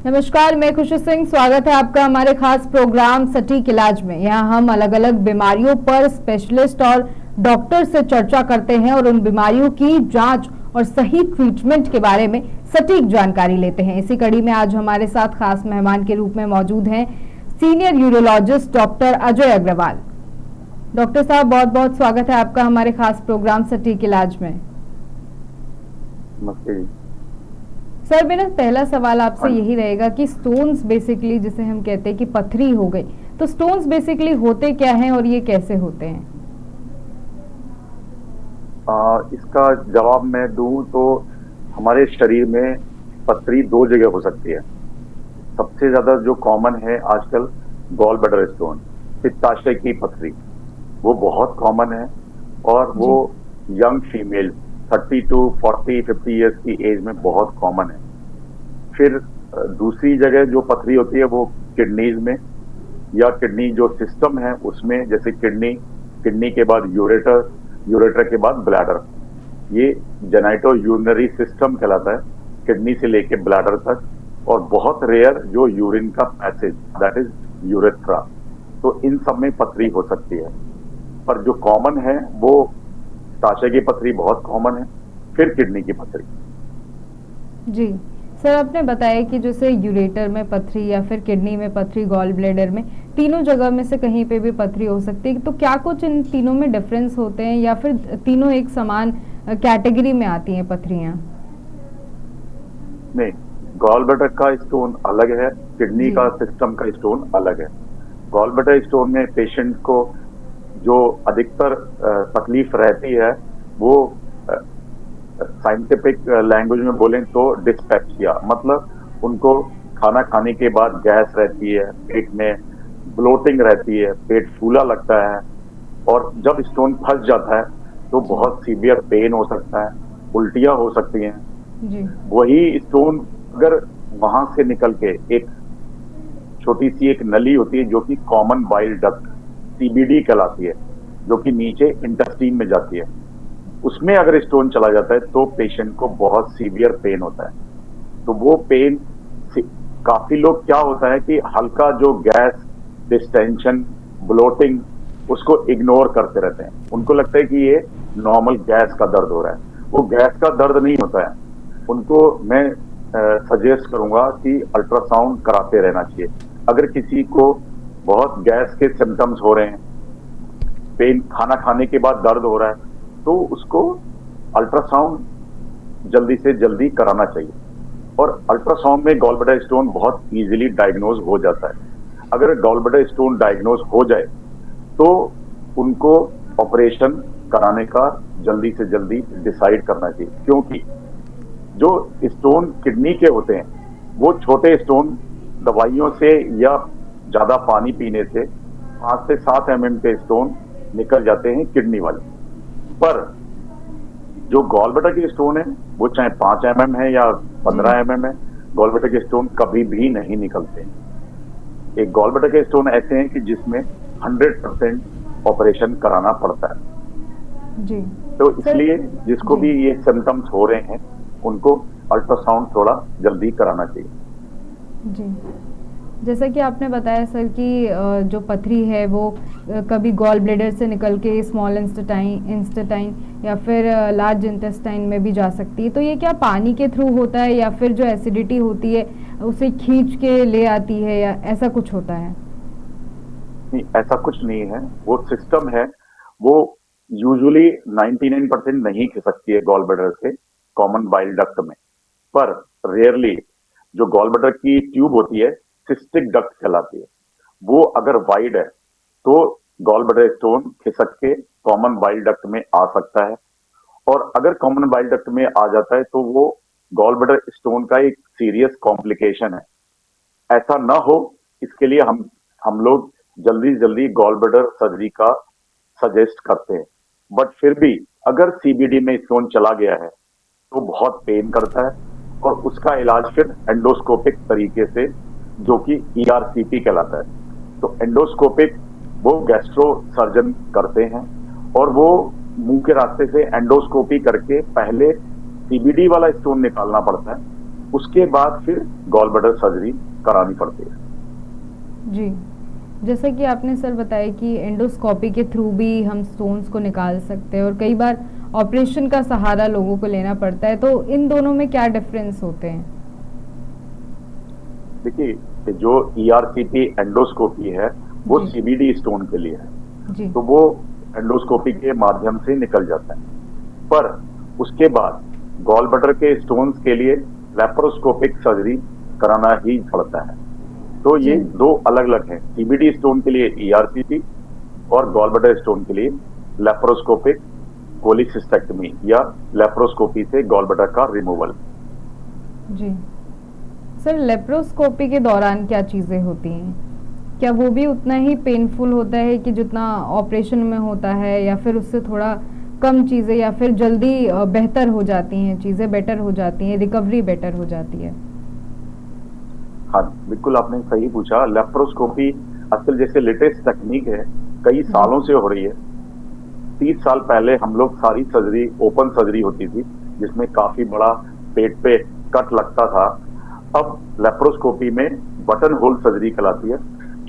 नमस्कार, मैं खुशी सिंह। स्वागत है आपका हमारे खास प्रोग्राम सटीक इलाज में। यहाँ हम अलग अलग बीमारियों पर स्पेशलिस्ट और डॉक्टर से चर्चा करते हैं और उन बीमारियों की जांच और सही ट्रीटमेंट के बारे में सटीक जानकारी लेते हैं। इसी कड़ी में आज हमारे साथ खास मेहमान के रूप में मौजूद हैं senior urologist doctor Ajay Agarwal. Doctor साहब, बहुत बहुत स्वागत है आपका हमारे खास प्रोग्राम सटीक इलाज में। नमस्ते। सर, मेरा पहला सवाल आपसे यही रहेगा कि स्टोन्स बेसिकली, जिसे हम कहते हैं कि पथरी हो गई, तो स्टोन्स बेसिकली होते क्या हैं और ये कैसे होते हैं? इसका जवाब मैं दूं तो हमारे शरीर में पथरी दो जगह हो सकती है। सबसे ज्यादा जो कॉमन है आजकल गॉल ब्लैडर स्टोन, पित्ताशय की पथरी, वो बहुत कॉमन है और वो यंग फीमेल 30 to 40 50 ईयर्स की एज में बहुत कॉमन है। फिर दूसरी जगह जो पथरी होती है वो किडनीज में या किडनी जो सिस्टम है उसमें, जैसे किडनी के बाद यूरेटर के बाद ब्लैडर। ये जेनाइटो यूरिनरी सिस्टम कहलाता है, किडनी से लेके ब्लैडर तक। और बहुत रेयर जो यूरिन का पैसेज, दैट इज यूरेथ्रा। तो इन सब में पथरी हो सकती है, पर जो कॉमन है वो पित्ताशय की पथरी बहुत कॉमन है, फिर किडनी की पथरी। जी सर, आपने बताया कि जैसे यूरेटर में पथरी या फिर किडनी में पथरी, गॉल ब्लैडर में, तीनों जगह में से कहीं पे भी पथरी हो सकती है। तो क्या कुछ इन तीनों में डिफरेंस होते हैं या फिर तीनों एक समान कैटेगरी में आती हैं पथरियां? नहीं, गॉल ब्लैडर का स्टोन अलग है, किडनी का सिस्टम का स्टोन अलग है। गॉल ब्लैडर स्टोन में पेशेंट को जो अधिकतर तकलीफ रहती है वो साइंटिफिक लैंग्वेज में बोलें तो डिस्पेप्सिया, मतलब उनको खाना खाने के बाद गैस रहती है, पेट में ब्लोटिंग रहती है, पेट फूला लगता है, और जब स्टोन फंस जाता है तो बहुत सीवियर पेन हो सकता है, उल्टियां हो सकती हैं। जी। वही स्टोन अगर वहां से निकल के एक छोटी सी एक नली होती है जो कि कॉमन बाइल डक्ट, सीबीडी कहलाती है, जो कि नीचे इंटेस्टाइन में जाती है, उसमें अगर स्टोन चला जाता है तो पेशेंट को बहुत सीवियर पेन होता है। तो वो पेन, काफी लोग क्या होता है कि हल्का जो गैस, डिस्टेंशन, ब्लोटिंग, उसको इग्नोर करते रहते हैं। उनको लगता है कि ये नॉर्मल गैस का दर्द हो रहा है। वो गैस का दर्द नहीं होता है। उनको मैं सजेस्ट करूंगा कि अल्ट्रासाउंड कराते रहना चाहिए। अगर किसी को बहुत गैस के सिम्टम्स हो रहे हैं, पेन, खाना खाने के बाद दर्द हो रहा है, तो उसको अल्ट्रासाउंड जल्दी से जल्दी कराना चाहिए। और अल्ट्रासाउंड में गॉल ब्लैडर स्टोन बहुत इजीली डायग्नोज हो जाता है। अगर गॉल ब्लैडर स्टोन डायग्नोज हो जाए तो उनको ऑपरेशन कराने का जल्दी से जल्दी डिसाइड करना चाहिए, क्योंकि जो स्टोन किडनी के होते हैं वो छोटे स्टोन दवाइयों से या ज्यादा पानी पीने से 5 से 7 mm के स्टोन निकल जाते हैं किडनी वाले। पर जो गॉल ब्लैडर के स्टोन है वो चाहे 5 mm है या 15 mm है, गॉल ब्लैडर के स्टोन कभी भी नहीं निकलते। एक गॉल ब्लैडर के स्टोन ऐसे हैं कि जिसमें 100% ऑपरेशन कराना पड़ता है। जी। तो इसलिए जिसको भी ये सिम्टम्स हो रहे हैं उनको अल्ट्रासाउंड थोड़ा जल्दी कराना चाहिए। जी, जैसा कि आपने बताया सर कि जो पथरी है वो कभी गॉल ब्लैडर से निकल के स्मॉल इंस्टेटाइन या फिर लार्ज इंटेस्टाइन में भी जा सकती है। तो ये क्या पानी के थ्रू होता है या फिर जो एसिडिटी होती है उसे खींच के ले आती है, या ऐसा कुछ होता है? नहीं, ऐसा कुछ नहीं है। वो सिस्टम है, वो यूजुअली 99% नहीं खिसकती है गॉल ब्लैडर से कॉमन बाइल डक्ट में। पर रेयरली जो गॉल ब्लैडर की ट्यूब होती है सिस्टिक डक्ट कहलाती है, वो अगर वाइड है तो गॉल ब्लैडर स्टोन खिसक के कॉमन बाइल डक्ट में आ सकता है। और अगर कॉमन बाइल डक्ट में आ जाता है तो वो गॉल ब्लैडर स्टोन का एक सीरियस कॉम्प्लिकेशन है। ऐसा ना हो इसके लिए हम लोग जल्दी जल्दी गॉल ब्लैडर सर्जरी का सजेस्ट करते हैं। बट फिर भी अगर सीबीडी में स्टोन चला गया है तो बहुत पेन करता है, और उसका इलाज फिर एंडोस्कोपिक तरीके से, जो कि ईआरसीपी कहलाता है। तो एंडोस्कोपिक वो गैस्ट्रो सर्जन करते हैं, और वो मुंह के रास्ते से एंडोस्कोपी करके पहले सीबीडी वाला स्टोन निकालना पड़ता है, उसके बाद फिर गॉल ब्लैडर सर्जरी करानी पड़ती है। जी, जैसा कि आपने सर बताया कि एंडोस्कोपी के थ्रू भी हम स्टोन्स को निकाल सकते हैं और कई बार ऑपरेशन का सहारा लोगों को लेना पड़ता है, तो इन दोनों में क्या डिफरेंस होते हैं? देखिए, जो ईआरसीटी एंडोस्कोपी है वो जी। सीबीडी स्टोन के लिए है, जी। तो वो एंडोस्कोपी के माध्यम से निकल जाता है। पर उसके बाद गॉल ब्लैडर के स्टोन्स के लिए लेप्रोस्कोपिक सर्जरी कराना ही पड़ता है। तो ये जी। दो अलग अलग हैं, सीबीडी स्टोन के लिए ईआरसीटी और गॉल ब्लैडर स्टोन के लिए लेप्रोस्कोपिक कोलिसिस्टेक्टमी या लेप्रोस्कोपी से गॉल ब्लैडर का रिमूवल। जी। सर, लेप्रोस्कोपी के दौरान क्या चीज़ें होती हैं? क्या वो भी उतना ही पेनफुल होता है कि जितना ऑपरेशन में होता है, या फिर उससे थोड़ा कम चीज़ें, या फिर जल्दी बेहतर हो जाती हैं, चीज़ें बेटर हो जाती हैं, रिकवरी बेटर हो जाती है? हाँ, बिल्कुल आपने सही पूछा। लेप्रोस्कोपी आजकल जैसे लेटेस्ट तकनीक है, कई जी। सालों से हो रही है। 30 साल पहले हम लोग सारी सर्जरी ओपन सर्जरी होती थी, जिसमें काफी बड़ा पेट पे कट लगता था। अब लेप्रोस्कोपी में बटन होल सर्जरी कहलाती है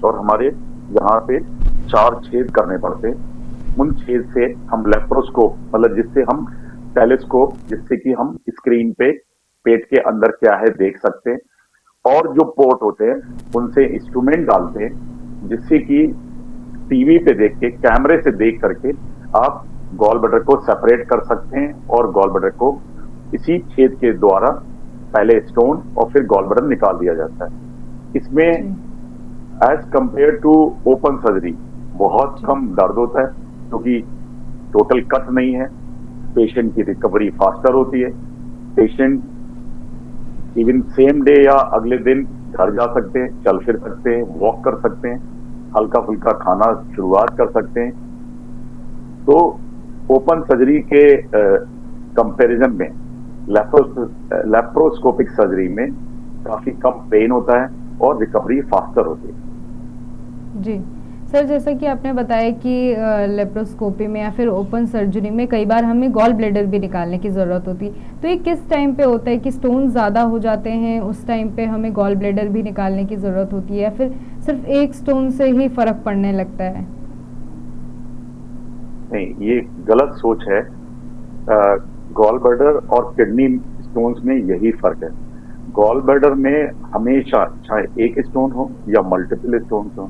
और हमारे यहाँ पे 4 छेद करने पड़ते हैं। उन छेद से हम लेप्रोस्कोप, मतलब जिससे हम टेलीस्कोप, जिससे कि हम स्क्रीन पे पेट के अंदर क्या है देख सकते हैं, और जो पोर्ट होते हैं उनसे इंस्ट्रूमेंट डालते हैं, जिससे कि टीवी पे देख के, कैमरे से देख करके आप गॉल ब्लैडर को सेपरेट कर सकते हैं और गॉल ब्लैडर को इसी छेद के द्वारा पहले स्टोन और फिर गॉल ब्लैडर निकाल दिया जाता है। इसमें as compare to open surgery बहुत कम दर्द होता है, क्योंकि टोटल कट नहीं है। पेशेंट की रिकवरी फास्टर होती है। पेशेंट इवन सेम डे या अगले दिन घर जा सकते हैं, चल फिर सकते हैं, वॉक कर सकते हैं, हल्का फुल्का खाना शुरुआत कर सकते हैं। तो ओपन सर्जरी के कंपैरिजन में लेप्रोस्कोपिक सर्जरी में काफी कम पेन होता है और रिकवरी फास्टर होती है। जी। सर, जैसा कि आपने बताया कि लेप्रोस्कोपी में या फिर ओपन सर्जरी में कई बार हमें गॉल ब्लैडर भी निकालने की ज़रूरत होती है, तो ये किस टाइम पे होता है कि स्टोन ज़्यादा हो जाते हैं, उस टाइम पे हमें गॉल ब्लैडर भी निकालने की ज़रूरत होती है, या फिर सिर्फ एक स्टोन से ही फ़र्क पड़ने लगता है? नहीं, ये गलत सोच है। गॉल ब्लैडर और किडनी स्टोन्स में यही फर्क है। गॉल ब्लैडर में हमेशा चाहे एक स्टोन हो या मल्टीपल स्टोन हो,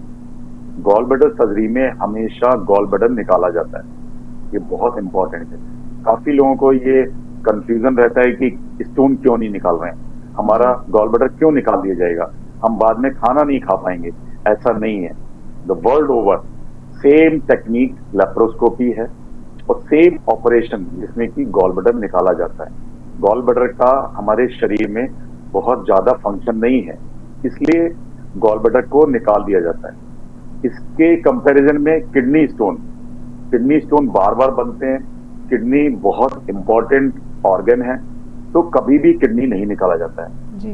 गॉल ब्लैडर सर्जरी में हमेशा गॉल ब्लैडर निकाला जाता है। ये बहुत इंपॉर्टेंट है। काफी लोगों को ये कंफ्यूजन रहता है कि स्टोन क्यों नहीं निकाल रहे हैं, हमारा गॉल ब्लैडर क्यों निकाल दिया जाएगा, हम बाद में खाना नहीं खा पाएंगे। ऐसा नहीं है। The world over same technique laparoscopy है और सेम ऑपरेशन जिसमें कि गॉल ब्लैडर निकाला जाता है। गॉल ब्लैडर का हमारे शरीर में बहुत ज्यादा फंक्शन नहीं है, इसलिए गॉल ब्लैडर को निकाल दिया जाता है। इसके कंपैरिजन में किडनी स्टोन बार बार बनते हैं। किडनी बहुत इंपॉर्टेंट ऑर्गन है, तो कभी भी किडनी नहीं निकाला जाता है जी।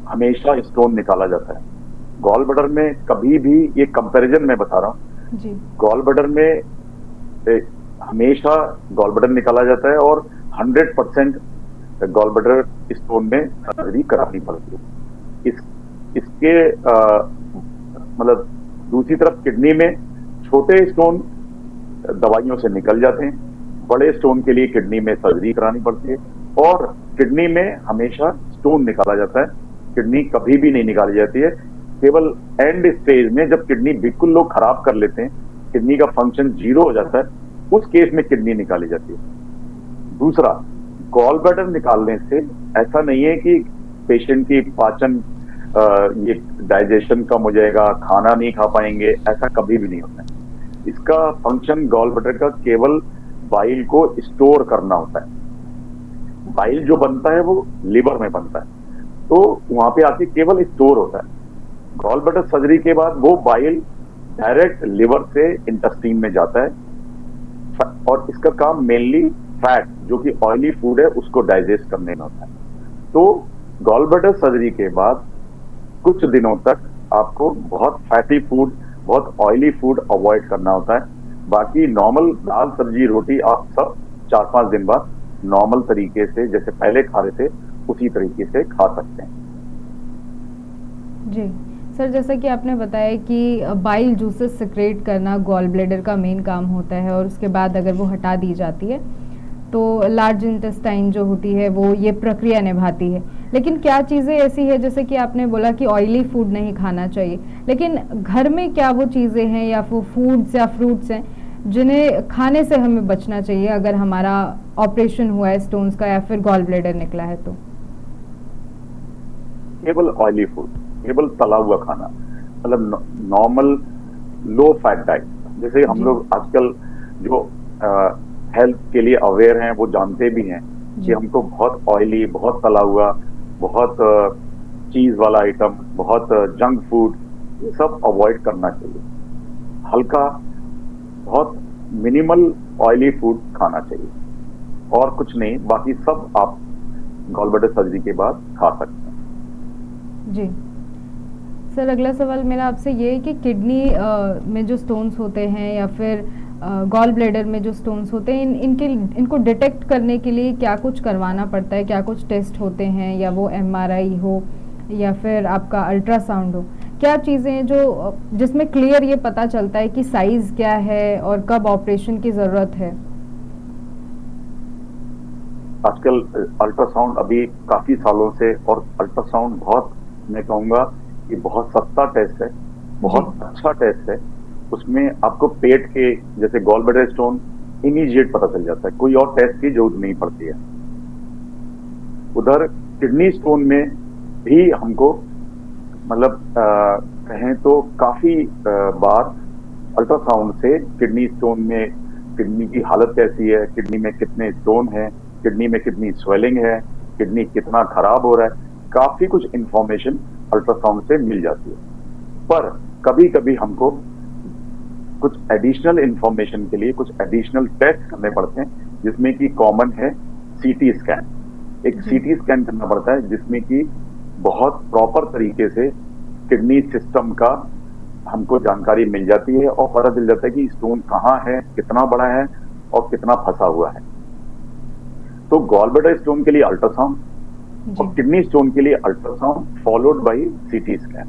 हमेशा स्टोन निकाला जाता है। गॉल ब्लैडर में कभी भी, ये कंपैरिजन में बता रहा हूँ, जी। गॉल ब्लैडर में हमेशा गॉल ब्लैडर निकाला जाता है और 100% गॉल ब्लैडर स्टोन में सर्जरी करानी पड़ती है। इसके मतलब दूसरी तरफ किडनी में छोटे स्टोन दवाइयों से निकल जाते हैं, बड़े स्टोन के लिए किडनी में सर्जरी करानी पड़ती है और किडनी में हमेशा स्टोन निकाला जाता है। किडनी कभी भी नहीं निकाली जाती है। केवल एंड स्टेज में जब किडनी बिल्कुल लोग खराब कर लेते हैं, किडनी का फंक्शन 0 हो जाता है, उस केस में किडनी निकाली जाती है। दूसरा, गॉल ब्लैडर निकालने से ऐसा नहीं है कि पेशेंट की पाचन ये डाइजेशन कम हो जाएगा, खाना नहीं खा पाएंगे, ऐसा कभी भी नहीं होता है। इसका फंक्शन गॉल ब्लैडर का केवल बाइल को स्टोर करना होता है। बाइल जो बनता है वो लिवर में बनता है, तो वहां पे आके केवल स्टोर होता है। गॉल ब्लैडर सर्जरी के बाद वो बाइल डायरेक्ट लिवर से इंटेस्टाइन में जाता है और इसका काम मेनली फैट, जो कि ऑयली फूड है, उसको डाइजेस्ट करने में होता है। तो गॉल ब्लैडर सर्जरी के बाद कुछ दिनों तक आपको बहुत फैटी फूड, बहुत ऑयली फूड अवॉइड करना होता है। बाकी नॉर्मल दाल सब्जी रोटी आप सब 4-5 दिन बाद नॉर्मल तरीके से जैसे पहले खा रहे थे उसी तरीके से खा सकते हैं। जी सर, जैसा कि आपने बताया कि बाइल जूसेस सिक्रेट करना गॉल ब्लैडर का मेन काम होता है, और उसके बाद अगर वो हटा दी जाती है तो लार्ज इंटेस्टाइन जो होती है वो ये प्रक्रिया निभाती है। लेकिन क्या चीज़ें ऐसी है, जैसे कि आपने बोला कि ऑयली फूड नहीं खाना चाहिए, लेकिन घर में क्या वो चीज़ें हैं या वो फूड्स या फ्रूट्स हैं जिन्हें खाने से हमें बचना चाहिए अगर हमारा ऑपरेशन हुआ है स्टोन्स का या फिर गॉल ब्लैडर निकला है तो? केवल ऑयली फूड, केवल तला हुआ खाना, मतलब नॉर्मल लो फैट डाइट। जैसे हम जी लोग आजकल जो हेल्थ के लिए अवेयर हैं वो जानते भी हैं कि जी हमको बहुत ऑयली, बहुत तला हुआ, बहुत चीज वाला आइटम, बहुत जंक फूड, ये सब अवॉइड करना चाहिए। हल्का, बहुत मिनिमल ऑयली फूड खाना चाहिए, और कुछ नहीं। बाकी सब आप गॉल ब्लैडर सर्जरी के बाद खा सकते हैं। जी सर, अगला सवाल मेरा आपसे ये है कि किडनी में जो स्टोन्स होते हैं या फिर गॉल ब्लैडर में जो स्टोन्स होते हैं, इनको डिटेक्ट करने के लिए क्या कुछ करवाना पड़ता है? क्या कुछ टेस्ट होते हैं, या वो एमआरआई हो या फिर आपका अल्ट्रासाउंड हो? क्या चीज़ें हैं जो जिसमें क्लियर ये पता चलता है कि साइज़ क्या है और कब ऑपरेशन की ज़रूरत है? आजकल अल्ट्रासाउंड अभी काफी सालों से, और अल्ट्रासाउंड बहुत, मैं कहूंगा कि बहुत सस्ता टेस्ट है, बहुत जी अच्छा टेस्ट है। उसमें आपको पेट के, जैसे गॉल ब्लैडर स्टोन, इमीडिएट पता चल जाता है, कोई और टेस्ट की जरूरत नहीं पड़ती है। उधर किडनी स्टोन में भी हमको, मतलब कहें तो काफी बार अल्ट्रासाउंड से किडनी स्टोन में किडनी की हालत कैसी है, किडनी में कितने स्टोन है, किडनी में कितनी स्वेलिंग है, किडनी कितना खराब हो रहा है, काफी कुछ इंफॉर्मेशन अल्ट्रासाउंड से मिल जाती है। पर कभी कभी हमको कुछ एडिशनल इंफॉर्मेशन के लिए कुछ एडिशनल टेस्ट करने पड़ते हैं, जिसमें कि कॉमन है सीटी स्कैन। एक जी सीटी स्कैन करना पड़ता है, जिसमें कि बहुत प्रॉपर तरीके से किडनी सिस्टम का हमको जानकारी मिल जाती है, और पता चल जाता है कि स्टोन कहाँ है, कितना बड़ा है और कितना फंसा हुआ है। तो गॉल ब्लैडर स्टोन के लिए अल्ट्रासाउंड जी और किडनी स्टोन के लिए ultrasound followed by CT scan.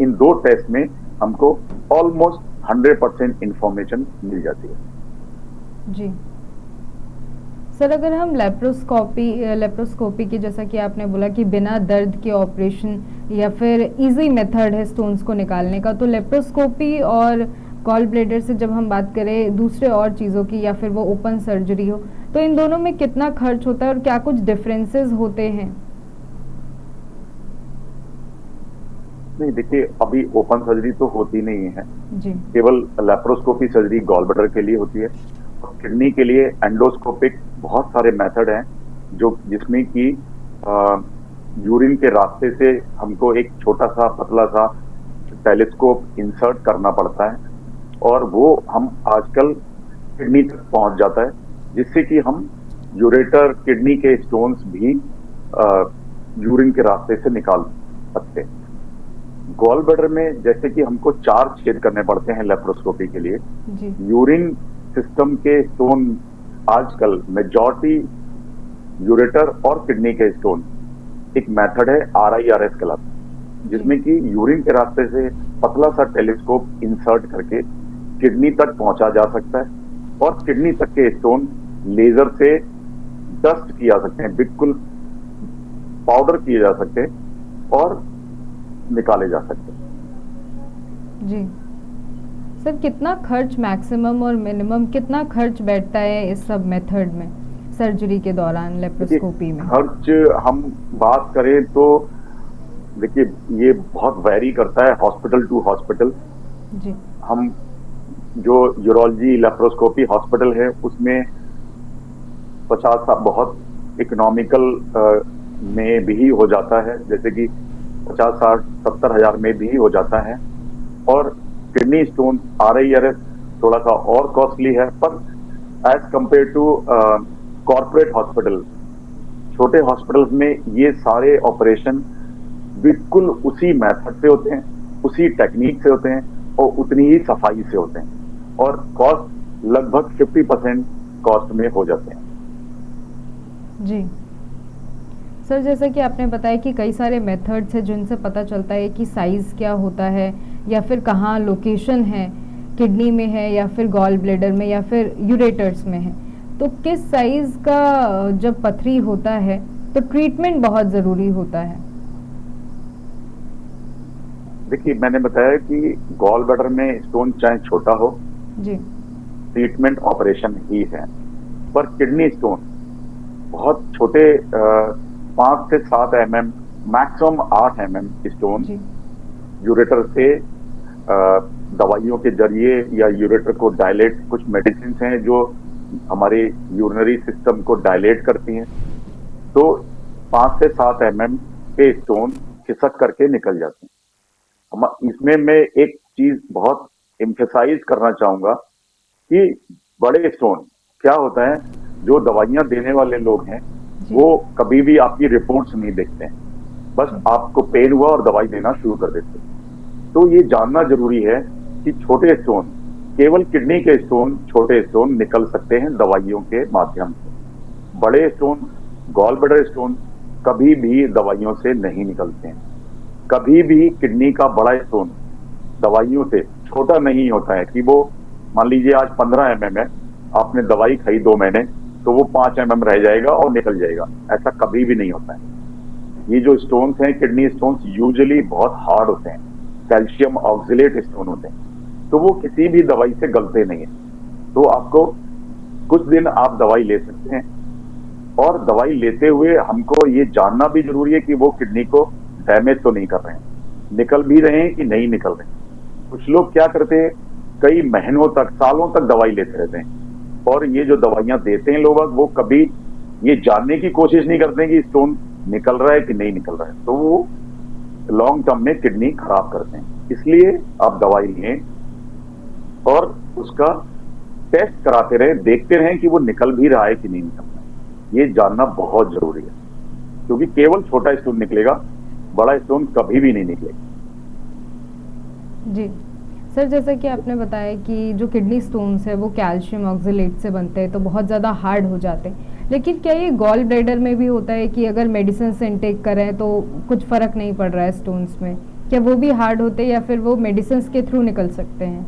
इन दो टेस्ट में हमको ऑलमोस्ट 100% इंफॉर्मेशन मिल जाती है। जी सर, अगर हम लेप्रोस्कोपी की, जैसा कि आपने बोला कि बिना दर्द के ऑपरेशन या फिर इजी मेथड है स्टोन्स को निकालने का, तो लेप्रोस्कोपी और गॉल ब्लैडर से जब हम बात करें दूसरे और चीज़ों की या फिर वो ओपन सर्जरी हो, तो इन दोनों में कितना खर्च होता है और क्या कुछ डिफरेंसेस होते हैं? नहीं, देखिए, अभी ओपन सर्जरी तो होती नहीं है, जी केवल लेप्रोस्कोपी सर्जरी गॉल ब्लैडर के लिए होती है। और किडनी के लिए एंडोस्कोपिक बहुत सारे मेथड हैं, जो जिसमें कि यूरिन के रास्ते से हमको एक छोटा सा पतला सा टेलीस्कोप इंसर्ट करना पड़ता है, और वो हम आजकल किडनी तक पहुंच जाता है, जिससे कि हम यूरेटर किडनी के स्टोन्स भी यूरिन के रास्ते से निकाल सकते हैं। गॉल ब्लैडर में जैसे कि हमको 4 छेद करने पड़ते हैं लेप्रोस्कोपी के लिए। जी यूरिन सिस्टम के स्टोन आजकल मेजॉरिटी यूरेटर और किडनी के स्टोन, एक मेथड है RIRS क्लब, जिसमें कि यूरिन के रास्ते से पतला सा टेलीस्कोप इंसर्ट करके किडनी तक पहुंचा जा सकता है, और किडनी तक के स्टोन लेजर से डस्ट किए जा सकते हैं, बिल्कुल पाउडर किए जा सकते हैं और निकाले जा सकते हैं। जी सर, कितना खर्च मैक्सिमम और मिनिमम कितना खर्च बैठता है इस सब मेथड में सर्जरी के दौरान देखिए, लेप्रोस्कोपी में? खर्च हम बात करें तो देखिए, ये बहुत वैरी करता है हॉस्पिटल टू हॉस्पिटल। जी हम जो यूरोलॉजी लेप्रोस्कोपी हॉस्पिटल है, उसमें 50 बहुत इकोनॉमिकल में भी हो जाता है, जैसे कि 50, 60, 70 हजार में भी हो जाता है। और किडनी स्टोन RIRS थोड़ा सा और कॉस्टली है, पर as compare to corporate hospital, छोटे हॉस्पिटल्स में ये सारे ऑपरेशन बिल्कुल उसी मेथड से होते हैं, उसी टेक्निक से होते हैं, और उतनी ही सफाई से होते हैं, और कॉस्ट लगभग 50% कॉस्ट में हो जाते हैं। जी सर जैसा कि आपने बताया कि कई सारे मेथड्स हैं जिनसे पता चलता है कि साइज़ क्या होता है या फिर कहाँ लोकेशन है, किडनी में है या फिर गॉल ब्लेडर में या फिर यूरेटर्स में है। तो किस साइज़ का जब पथरी होता है तो ट्रीटमेंट बहुत ज़रूरी होता है। देखिए, मैंने बताया कि गॉल ब्लैडर में स्टोन चाहे छोटा हो, जी। ट्रीटमेंट ऑपरेशन ही है। पर किडनी स्टोन बहुत छोटे 5 से 7 mm, मैक्सिमम 8 mm स्टोन जी। यूरेटर से दवाइयों के जरिए या यूरेटर को डायलेट, कुछ मेडिसिन हैं जो हमारे यूरिनरी सिस्टम को डायलेट करती हैं, तो 5 से 7 mm के स्टोन खिसक करके निकल जाते हैं। इसमें मैं एक चीज बहुत एम्फेसाइज करना चाहूंगा कि बड़े स्टोन क्या होता है, जो दवाइयां देने वाले लोग हैं जी। वो कभी भी आपकी रिपोर्ट्स नहीं देखते हैं, बस आपको पेन हुआ और दवाई देना शुरू कर देते हैं। तो ये जानना जरूरी है कि छोटे स्टोन, केवल किडनी के स्टोन, छोटे स्टोन निकल सकते हैं दवाइयों के माध्यम से। बड़े स्टोन, गॉल ब्लैडर स्टोन कभी भी दवाइयों से नहीं निकलते हैं। कभी भी किडनी का बड़ा स्टोन दवाइयों से छोटा नहीं होता है कि वो, मान लीजिए आज 15 mm है, आपने दवाई खाई 2 महीने, तो वो 5 mm रह जाएगा और निकल जाएगा। ऐसा कभी भी नहीं होता है। ये जो स्टोन्स हैं, किडनी स्टोन्स, यूजुअली बहुत हार्ड होते हैं, कैल्शियम ऑक्सिलेट स्टोन होते हैं, तो वो किसी भी दवाई से गलते नहीं है। तो आपको कुछ दिन आप दवाई ले सकते हैं, और दवाई लेते हुए हमको ये जानना भी जरूरी है कि वो किडनी को डैमेज तो नहीं कर रहे हैं, निकल भी रहे हैं कि नहीं निकल रहे हैं। कुछ लोग क्या करते हैं, कई महीनों तक, सालों तक दवाई लेते रहते हैं, और ये जो दवाइयां देते हैं लोग, वो कभी ये जानने की कोशिश नहीं करते हैं कि स्टोन निकल रहा है कि नहीं निकल रहा है, तो वो लॉन्ग टर्म में किडनी खराब करते हैं। इसलिए आप दवाई लें और उसका टेस्ट कराते रहें, देखते रहें कि वो निकल भी रहा है कि नहीं निकल रहा है। ये जानना बहुत जरूरी है, क्योंकि केवल छोटा स्टोन निकलेगा, बड़ा स्टोन कभी भी नहीं निकलेगा। जी सर, जैसा कि आपने बताया कि जो किडनी स्टोन्स है वो कैल्शियम ऑक्सलेट से बनते हैं तो बहुत ज़्यादा हार्ड हो जाते हैं, लेकिन क्या ये गॉल ब्लैडर में भी होता है कि अगर मेडिसिन से इनटेक करें तो कुछ फ़र्क नहीं पड़ रहा है स्टोन्स में, क्या वो भी हार्ड होते हैं या फिर वो मेडिसिन के थ्रू निकल सकते हैं?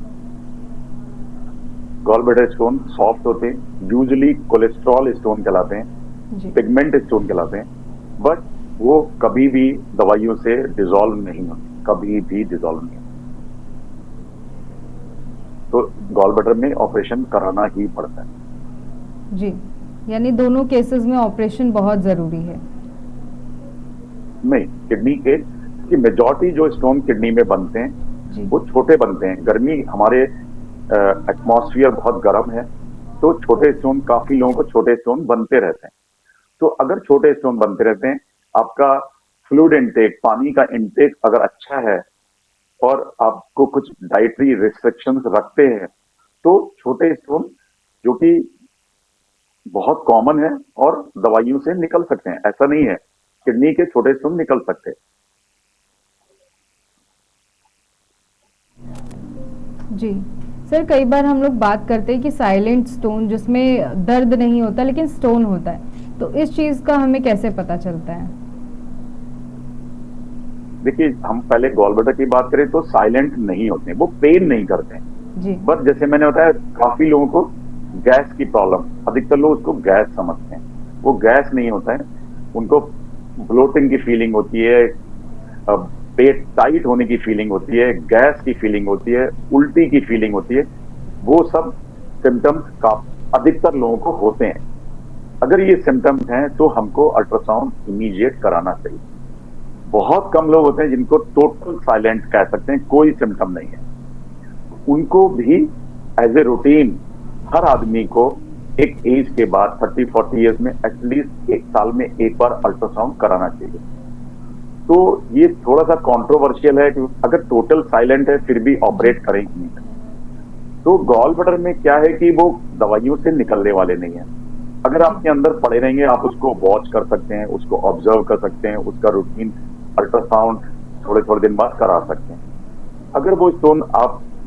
गॉल ब्लैडर स्टोन सॉफ्ट होते हैं, यूजुअली कोलेस्ट्रॉल स्टोन कहलाते हैं, पिगमेंट स्टोन कहलाते हैं, बट वो कभी भी दवाइयों से डिसॉल्व नहीं होते, कभी भी डिसॉल्व नहीं होते। तो गॉल ब्लैडर में ऑपरेशन कराना ही पड़ता है। जी, यानी दोनों केसेस में ऑपरेशन बहुत ज़रूरी है। नहीं, किडनी के कि मेजॉरिटी जो स्टोन किडनी में बनते हैं वो छोटे बनते हैं। गर्मी, हमारे एटमॉस्फेयर बहुत गर्म है, तो छोटे स्टोन, काफी लोगों को छोटे स्टोन बनते रहते हैं। तो अगर छोटे स्टोन बनते रहते हैं, आपका फ्लूइड इनटेक, पानी का इनटेक अगर अच्छा है और आपको कुछ डाइटरी रिस्ट्रिक्शंस रखते हैं, तो छोटे स्टोन, जो कि बहुत कॉमन है, और दवाइयों से निकल सकते हैं। ऐसा नहीं है, किडनी के छोटे स्टोन निकल सकते हैं। जी सर, कई बार हम लोग बात करते हैं कि साइलेंट स्टोन, जिसमें दर्द नहीं होता लेकिन स्टोन होता है, तो इस चीज़ का हमें कैसे पता चलता है? देखिए, हम पहले गॉल ब्लैडर की बात करें तो साइलेंट नहीं होते हैं, वो पेन नहीं करते हैं जी। बट जैसे मैंने बताया, काफी लोगों को गैस की प्रॉब्लम, अधिकतर लोग उसको गैस समझते हैं, वो गैस नहीं होता है। उनको ब्लोटिंग की फीलिंग होती है, पेट टाइट होने की फीलिंग होती है, गैस की फीलिंग होती है, उल्टी की फीलिंग होती है। वो सब सिम्टम्स का अधिकतर लोगों को होते हैं। अगर ये सिम्टम्स हैं तो हमको अल्ट्रासाउंड इमीडिएट कराना चाहिए। बहुत कम लोग होते हैं जिनको टोटल साइलेंट कह सकते हैं, कोई सिम्टम नहीं है। उनको भी एज ए रूटीन हर आदमी को एक एज के बाद 30-40 ईयर्स में एटलीस्ट 1 साल में एक बार अल्ट्रासाउंड कराना चाहिए। तो ये थोड़ा सा कंट्रोवर्शियल है कि अगर टोटल साइलेंट है फिर भी ऑपरेट करें कि नहीं करें। तो गॉल ब्लैडर में क्या है कि वो दवाइयों से निकलने वाले नहीं है। अगर आपके अंदर पड़े रहेंगे, आप उसको वॉच कर सकते हैं, उसको ऑब्जर्व कर सकते हैं, उसका रूटीन अल्ट्रासाउंड थोड़े थोड़े दिन बाद करा सकते हैं। अगर वो स्टोन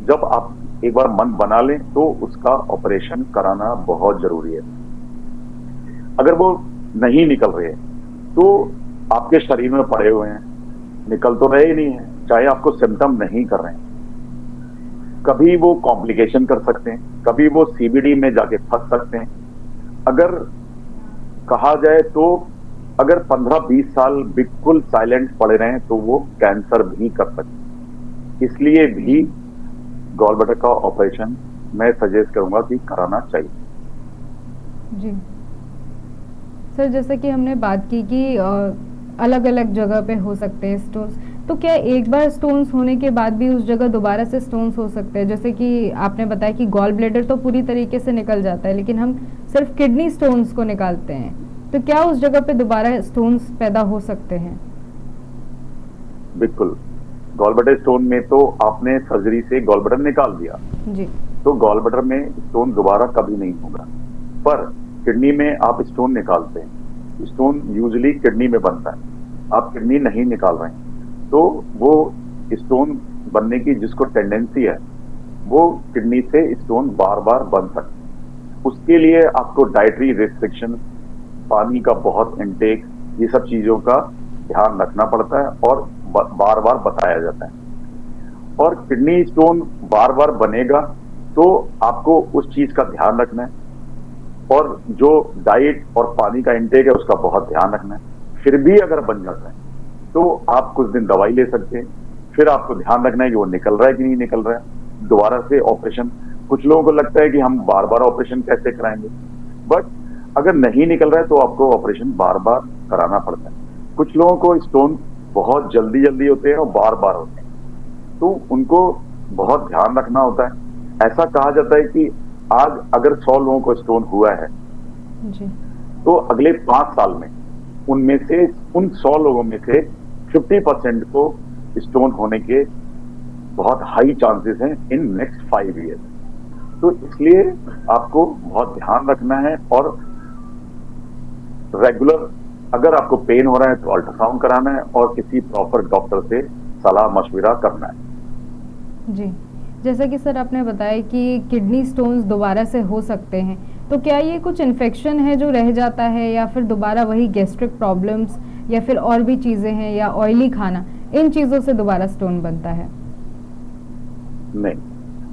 जब आप एक बार मन बना लें तो उसका ऑपरेशन कराना बहुत जरूरी है। अगर वो नहीं निकल रहे तो आपके शरीर में पड़े हुए हैं, निकल तो रहे ही नहीं है, चाहे आपको सिम्टम नहीं कर रहे हैं। कभी वो कॉम्प्लिकेशन कर सकते हैं, कभी वो सीबीडी में जाके फंस सकते हैं। अगर कहा जाए तो अगर 15-20 साल बिल्कुल साइलेंट पड़े रहें तो वो कैंसर भी कर सकते हैं। इसलिए भी गॉल ब्लैडर का ऑपरेशन मैं सजेस्ट करूंगा कि कराना चाहिए। जी सर, जैसे कि हमने बात की कि अलग अलग जगह पे हो सकते हैं स्टोन्स, तो क्या एक बार स्टोन्स होने के बाद भी उस जगह दोबारा से स्टोन्स हो सकते हैं? जैसे कि आपने बताया कि गॉल ब्लैडर तो पूरी तरीके से निकल जाता है, लेकिन हम सिर्फ किडनी स्टोन्स को निकालते हैं, तो क्या उस जगह पे दोबारा स्टोन्स पैदा हो सकते हैं? बिल्कुल, गॉल ब्लैडर स्टोन में तो आपने सर्जरी से गॉल ब्लैडर निकाल दिया, जी तो गॉल ब्लैडर में स्टोन दोबारा कभी नहीं होगा। पर किडनी में आप स्टोन निकालते हैं, स्टोन यूजुअली किडनी में बनता है, आप किडनी नहीं निकाल रहे हैं, तो वो स्टोन बनने की जिसको टेंडेंसी है वो किडनी से स्टोन बार बार बन सकते हैं। उसके लिए आपको डाइटरी रिस्ट्रिक्शन, पानी का बहुत इनटेक, ये सब चीजों का ध्यान रखना पड़ता है और बार बार बताया जाता है। और किडनी स्टोन बार बार बनेगा तो आपको उस चीज का ध्यान रखना है, और जो डाइट और पानी का इंटेक है उसका बहुत ध्यान रखना है। फिर भी अगर बन जाता है तो आप कुछ दिन दवाई ले सकते हैं, फिर आपको ध्यान रखना है कि वो निकल रहा है कि नहीं निकल रहा है, दोबारा से ऑपरेशन। कुछ लोगों को लगता है कि हम बार बार ऑपरेशन कैसे कराएंगे, बट अगर नहीं निकल रहा है तो आपको ऑपरेशन बार बार कराना पड़ता है। कुछ लोगों को स्टोन बहुत जल्दी जल्दी होते हैं और बार बार होते हैं, तो उनको बहुत ध्यान रखना होता है। ऐसा कहा जाता है कि आज अगर 100 लोगों को स्टोन हुआ है जी तो अगले 5 साल में उनमें से उन 100 लोगों में से 50% को स्टोन होने के बहुत हाई चांसेस हैं इन नेक्स्ट 5 ईयर्स। तो इसलिए आपको बहुत ध्यान रखना है, और रेगुलर अगर आपको पेन हो रहा है तो अल्ट्रासाउंड कराना है और किसी प्रॉपर डॉक्टर से सलाह मशविरा करना है। जी, जैसा कि सर आपने बताया कि किडनी स्टोन्स दोबारा से हो सकते हैं, तो क्या ये कुछ इन्फेक्शन है जो रह जाता है, या फिर दोबारा वही गैस्ट्रिक प्रॉब्लम्स, या फिर और भी चीज़ें हैं, या ऑयली खाना, इन चीज़ों से दोबारा स्टोन बनता है? नहीं,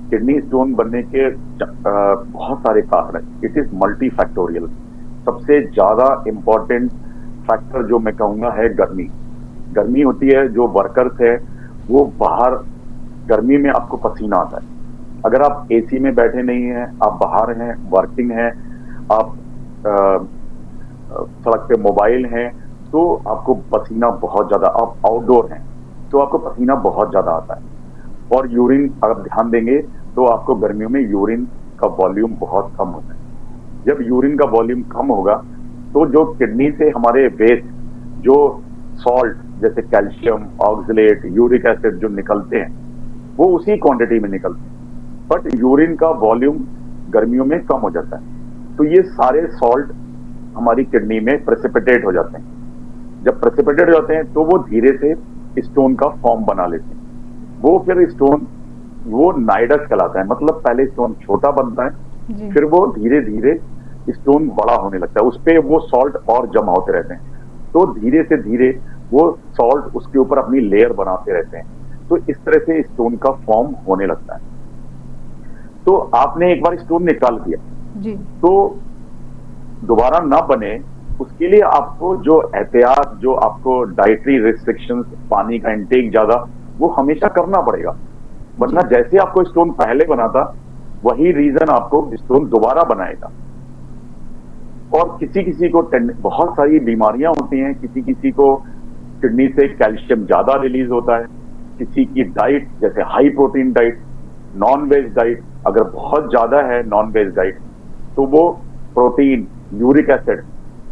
किडनी स्टोन बनने के बहुत सारे कारण हैं। It is multi factorial. सबसे ज्यादा इंपॉर्टेंट फैक्टर जो मैं कहूंगा है गर्मी। गर्मी होती है, जो वर्कर्स है वो बाहर गर्मी में आपको पसीना आता है। अगर आप एसी में बैठे नहीं हैं, आप बाहर हैं, वर्किंग हैं, आप सड़क पे मोबाइल हैं, तो आपको पसीना बहुत ज्यादा, आप आउटडोर हैं तो आपको पसीना बहुत ज्यादा आता है। और यूरिन अगर ध्यान देंगे तो आपको गर्मियों में यूरिन का वॉल्यूम बहुत कम होता है। जब यूरिन का वॉल्यूम कम होगा तो जो किडनी से हमारे वेस्ट, जो सॉल्ट जैसे कैल्शियम, ऑक्सलेट, यूरिक एसिड जो निकलते हैं वो उसी क्वांटिटी में निकलते हैं, बट यूरिन का वॉल्यूम गर्मियों में कम हो जाता है। तो ये सारे सॉल्ट हमारी किडनी में प्रेसिपिटेट हो जाते हैं। जब प्रेसिपिटेट हो जाते हैं तो वो धीरे से स्टोन का फॉर्म बना लेते हैं। वो फिर स्टोन, वो नाइडस कहलाता है, मतलब पहले स्टोन छोटा बनता है, फिर वो धीरे धीरे स्टोन बड़ा होने लगता है, उस पे वो सॉल्ट और जमा होते रहते हैं, तो धीरे से धीरे वो सॉल्ट उसके ऊपर अपनी लेयर बनाते रहते हैं, तो इस तरह से स्टोन का फॉर्म होने लगता है। तो आपने एक बार स्टोन निकाल दिया जी, तो दोबारा ना बने उसके लिए आपको जो एहतियात, जो आपको डाइटरी रिस्ट्रिक्शंस, पानी का इंटेक ज्यादा, वो हमेशा करना पड़ेगा, वरना जैसे आपको स्टोन पहले बना था वही रीजन आपको स्टोन दोबारा बनाएगा। और किसी किसी को बहुत सारी बीमारियां होती हैं, किसी किसी को किडनी से कैल्शियम ज्यादा रिलीज होता है, किसी की डाइट जैसे high protein diet, non veg diet अगर बहुत ज्यादा है, नॉन वेज डाइट, तो वो प्रोटीन, यूरिक एसिड,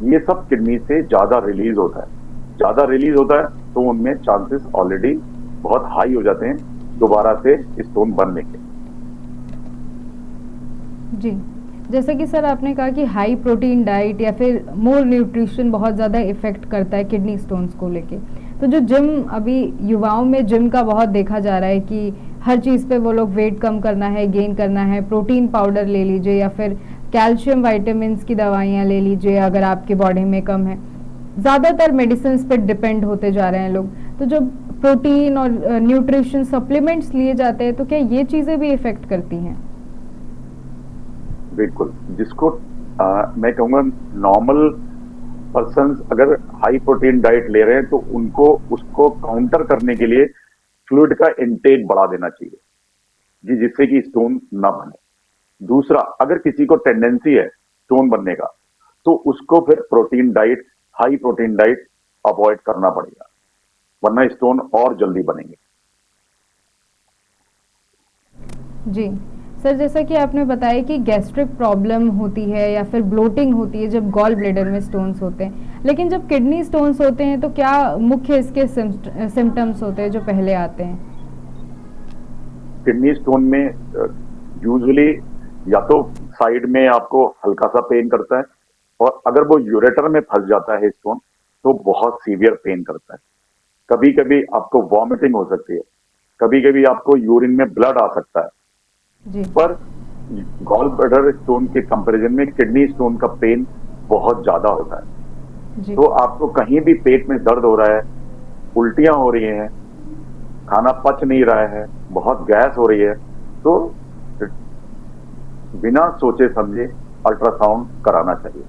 ये सब किडनी से ज्यादा रिलीज होता है। ज्यादा रिलीज होता है तो उनमें चांसेस ऑलरेडी बहुत हाई हो जाते हैं दोबारा से स्टोन बनने के। जी, जैसे कि सर आपने कहा कि हाई प्रोटीन डाइट या फिर मोर न्यूट्रिशन बहुत ज़्यादा इफेक्ट करता है किडनी स्टोन्स को लेके, तो जो जिम, अभी युवाओं में जिम का बहुत देखा जा रहा है कि हर चीज़ पे वो लोग वेट कम करना है, गेन करना है, प्रोटीन पाउडर ले लीजिए या फिर कैल्शियम विटामिन्स की दवाइयाँ ले लीजिए अगर आपकी बॉडी में कम है, ज़्यादातर मेडिसिन पे डिपेंड होते जा रहे हैं लोग। तो जब प्रोटीन और न्यूट्रिशन सप्लीमेंट्स लिए जाते हैं तो क्या ये चीज़ें भी इफ़ेक्ट करती हैं? बिल्कुल, जिसको मैं कहूँगा नॉर्मल पर्सन्स अगर हाई प्रोटीन डाइट ले रहे हैं तो उनको उसको काउंटर करने के लिए फ्लूइड का इनटेक बढ़ा देना चाहिए जी, जिससे कि स्टोन ना बने। दूसरा, अगर किसी को टेंडेंसी है स्टोन बनने का तो उसको फिर protein diet, high protein diet avoid करना पड़ेगा, वरना स्टोन और जल्दी बनेंगे। जी। सर, जैसा कि आपने बताया कि गैस्ट्रिक प्रॉब्लम होती है या फिर ब्लोटिंग होती है जब गॉल ब्लैडर में स्टोन्स होते हैं। लेकिन जब किडनी स्टोन्स होते हैं तो क्या मुख्य इसके सिम्पटम्स होते हैं जो पहले आते हैं? किडनी स्टोन में यूजुअली या तो साइड में आपको हल्का सा पेन करता है, और अगर वो यूरेटर में फंस जाता है स्टोन तो बहुत सीवियर पेन करता है। कभी कभी आपको वॉमिटिंग हो सकती है, कभी कभी आपको यूरिन में ब्लड आ सकता है। जी। पर गॉल ब्लैडर स्टोन के कंपैरिजन में किडनी स्टोन का पेन बहुत ज्यादा होता है। जी। तो आपको कहीं भी पेट में दर्द हो रहा है, उल्टियां हो रही हैं, खाना पच नहीं रहा है, बहुत गैस हो रही है, तो बिना सोचे समझे अल्ट्रासाउंड कराना चाहिए।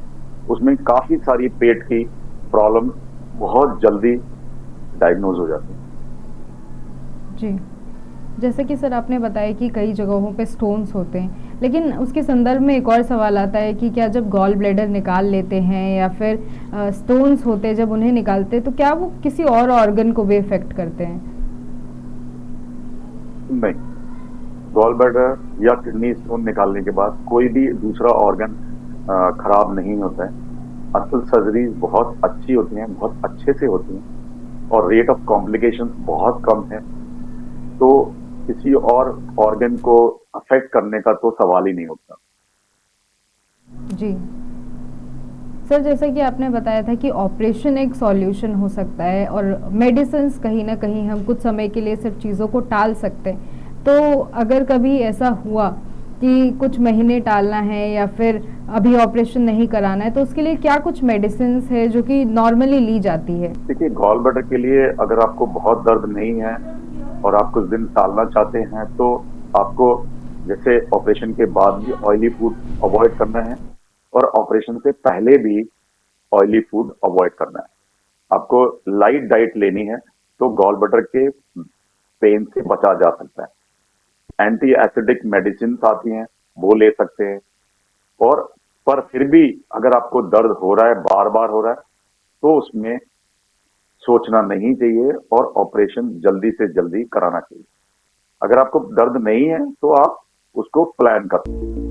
उसमें काफी सारी पेट की प्रॉब्लम बहुत जल्दी डायग्नोज हो जाती है। जी। जैसे कि सर आपने बताया कि कई जगहों पे स्टोन्स होते हैं, लेकिन उसके संदर्भ में एक और सवाल आता है कि क्या जब गॉल ब्लैडर निकाल लेते हैं या फिर स्टोन्स होते हैं जब उन्हें निकालते हैं तो क्या वो किसी और ऑर्गन को भी इफ़ेक्ट करते हैं? नहीं, गॉल ब्लैडर या किडनी स्टोन निकालने के बाद कोई भी दूसरा ऑर्गन खराब नहीं होता है। असल सर्जरीज बहुत अच्छी होती हैं, बहुत अच्छे से होती हैं, और रेट ऑफ कॉम्प्लिकेशंस बहुत कम है। तो किसी और ऑर्गन को अफेक्ट करने का तो सवाल ही नहीं होता। जी। सर, जैसा कि आपने बताया था कि ऑपरेशन एक सॉल्यूशन हो सकता है और मेडिसिन्स कहीं न कहीं हम कुछ समय के लिए सिर्फ़ चीज़ों को टाल सकते हैं। तो अगर कभी ऐसा हुआ कि कुछ महीने टालना है या फिर अभी ऑपरेशन नहीं कराना है, तो उसके लिए क्या कुछ मेडिसिन्स है जो कि नॉर्मली ली जाती है? देखिए, गॉल ब्लैडर के लिए अगर आपको बहुत दर्द नहीं है और आप कुछ दिन टालना चाहते हैं तो आपको जैसे ऑपरेशन के बाद भी ऑयली फूड अवॉइड करना है, और ऑपरेशन से पहले भी ऑयली फूड अवॉइड करना है। आपको लाइट डाइट लेनी है तो गॉल ब्लैडर के पेन से बचा जा सकता है। एंटी एसिडिक मेडिसिन आती हैं, वो ले सकते हैं। और पर फिर भी अगर आपको दर्द हो रहा है, बार बार हो रहा है, तो उसमें सोचना नहीं चाहिए और ऑपरेशन जल्दी से जल्दी कराना चाहिए। अगर आपको दर्द नहीं है तो आप उसको प्लान कर सकते हैं।